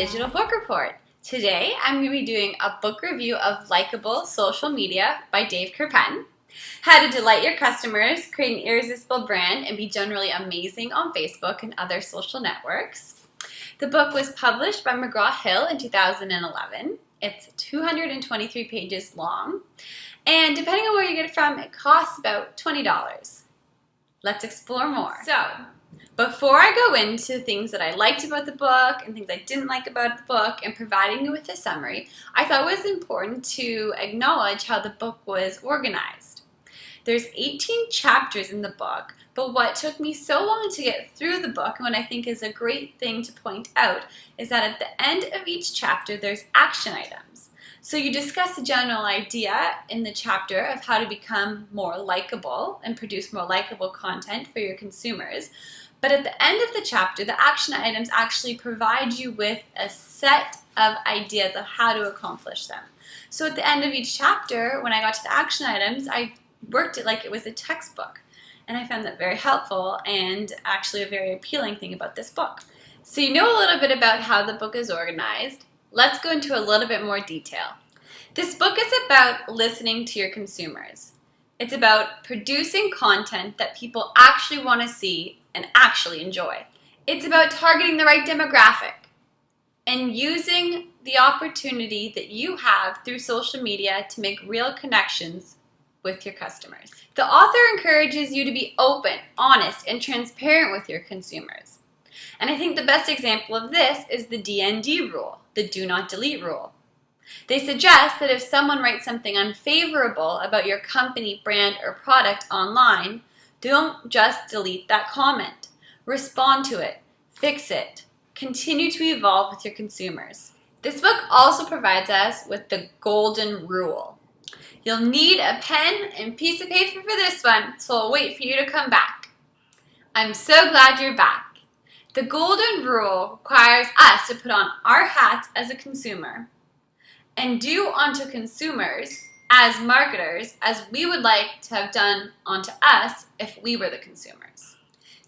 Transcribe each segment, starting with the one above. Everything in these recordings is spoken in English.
Digital Book Report. Today I'm going to be doing a book review of Likeable Social Media by Dave Kerpen. How to delight your customers, create an irresistible brand, and be generally amazing on Facebook and other social networks. The book was published by McGraw-Hill in 2011. It's 223 pages long, and depending on where you get it from, it costs about $20. Let's explore more. So, before I go into things that I liked about the book and things I didn't like about the book and providing you with a summary, I thought it was important to acknowledge how the book was organized. There's 18 chapters in the book, but what took me so long to get through the book, and what I think is a great thing to point out, is that at the end of each chapter there's action items. So you discuss a general idea in the chapter of how to become more likable and produce more likable content for your consumers. But at the end of the chapter, the action items actually provide you with a set of ideas of how to accomplish them. So at the end of each chapter, when I got to the action items, I worked it like it was a textbook. And I found that very helpful and actually a very appealing thing about this book. So you know a little bit about how the book is organized. Let's go into a little bit more detail. This book is about listening to your consumers. It's about producing content that people actually want to see and actually enjoy. It's about targeting the right demographic and using the opportunity that you have through social media to make real connections with your customers. The author encourages you to be open, honest, and transparent with your consumers. And I think the best example of this is the DND rule, the do not delete rule. They suggest that if someone writes something unfavorable about your company, brand, or product online, don't just delete that comment. Respond to it, fix it, continue to evolve with your consumers. This book also provides us with the golden rule. You'll need a pen and piece of paper for this one, so I'll wait for you to come back. I'm so glad you're back. The golden rule requires us to put on our hats as a consumer and do unto consumers as marketers as we would like to have done onto us if we were the consumers.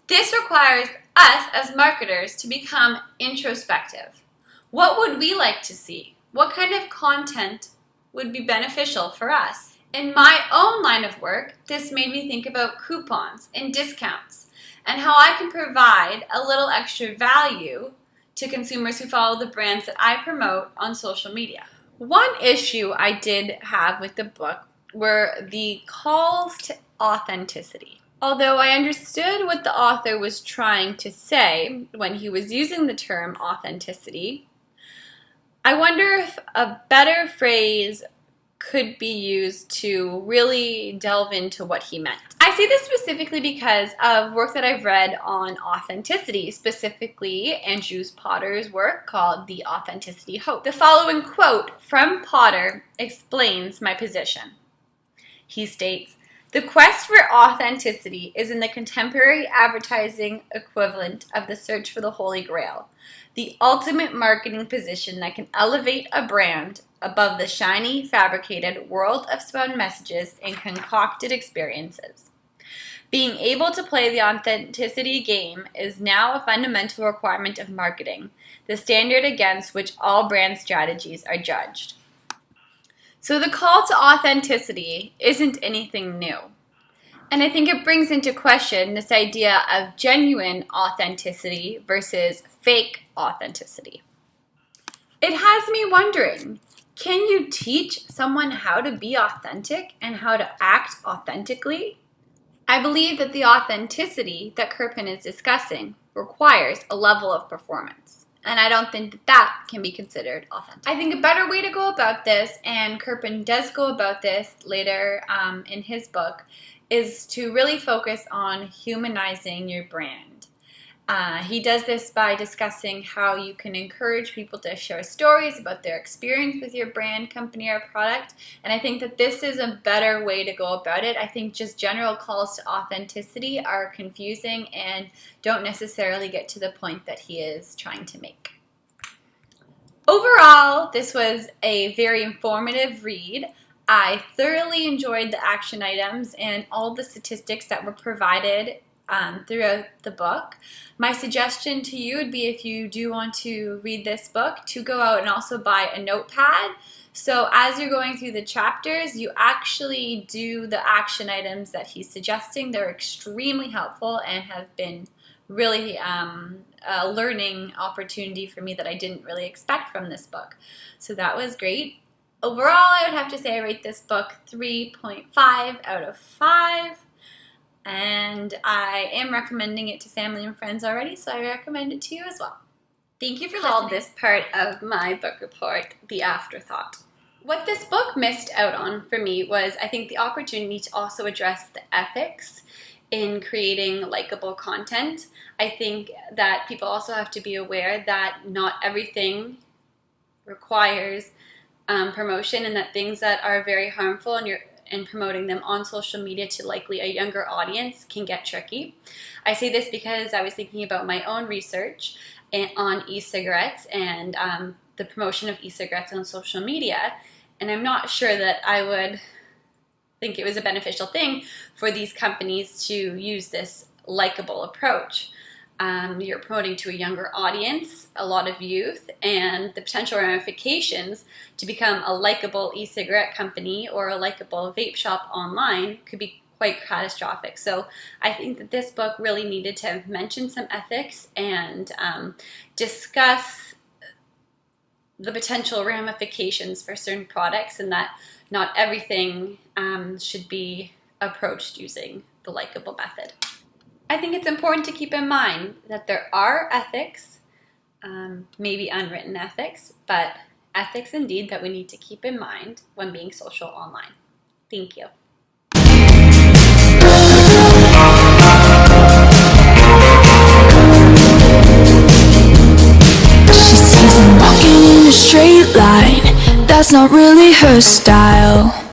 This requires us as marketers to become introspective. What would we like to see? What kind of content would be beneficial for us? In my own line of work, this made me think about coupons and discounts and how I can provide a little extra value to consumers who follow the brands that I promote on social media. One issue I did have with the book were the calls to authenticity. Although I understood what the author was trying to say when he was using the term authenticity, I wonder if a better phrase could be used to really delve into what he meant. I say this specifically because of work that I've read on authenticity, specifically Andrew Potter's work called The Authenticity Hoax. The following quote from Potter explains my position. He states, "The quest for authenticity is in the contemporary advertising equivalent of the search for the Holy Grail, the ultimate marketing position that can elevate a brand above the shiny, fabricated world of spun messages and concocted experiences. Being able to play the authenticity game is now a fundamental requirement of marketing, the standard against which all brand strategies are judged." So the call to authenticity isn't anything new. And I think it brings into question this idea of genuine authenticity versus fake authenticity. It has me wondering, can you teach someone how to be authentic and how to act authentically? I believe that the authenticity that Kerpen is discussing requires a level of performance. And I don't think that that can be considered authentic. I think a better way to go about this, and Kerpen does go about this later in his book, is to really focus on humanizing your brand. He does this by discussing how you can encourage people to share stories about their experience with your brand, company, or product. And I think that this is a better way to go about it. I think just general calls to authenticity are confusing and don't necessarily get to the point that he is trying to make. Overall, this was a very informative read. I thoroughly enjoyed the action items and all the statistics that were provided throughout the book. My suggestion to you would be, if you do want to read this book, to go out and also buy a notepad. So as you're going through the chapters, you actually do the action items that he's suggesting. They're extremely helpful and have been really a learning opportunity for me that I didn't really expect from this book. So that was great. Overall, I would have to say I rate this book 3.5 out of 5. And I am recommending it to family and friends already, so I recommend it to you as well. Thank you for listening. This part of my book report, The Afterthought. What this book missed out on for me was, I think, the opportunity to also address the ethics in creating likable content. I think that people also have to be aware that not everything requires promotion, and that things that are very harmful and promoting them on social media to likely a younger audience can get tricky. I say this because I was thinking about my own research on e-cigarettes and the promotion of e-cigarettes on social media, and I'm not sure that I would think it was a beneficial thing for these companies to use this likable approach. You're promoting to a younger audience, a lot of youth, and the potential ramifications to become a likable e-cigarette company or a likable vape shop online could be quite catastrophic. So I think that this book really needed to mention some ethics and discuss the potential ramifications for certain products, and that not everything should be approached using the likable method. I think it's important to keep in mind that there are ethics, maybe unwritten ethics, but ethics indeed that we need to keep in mind when being social online. Thank you. She sees him walking in a straight line. That's not really her style.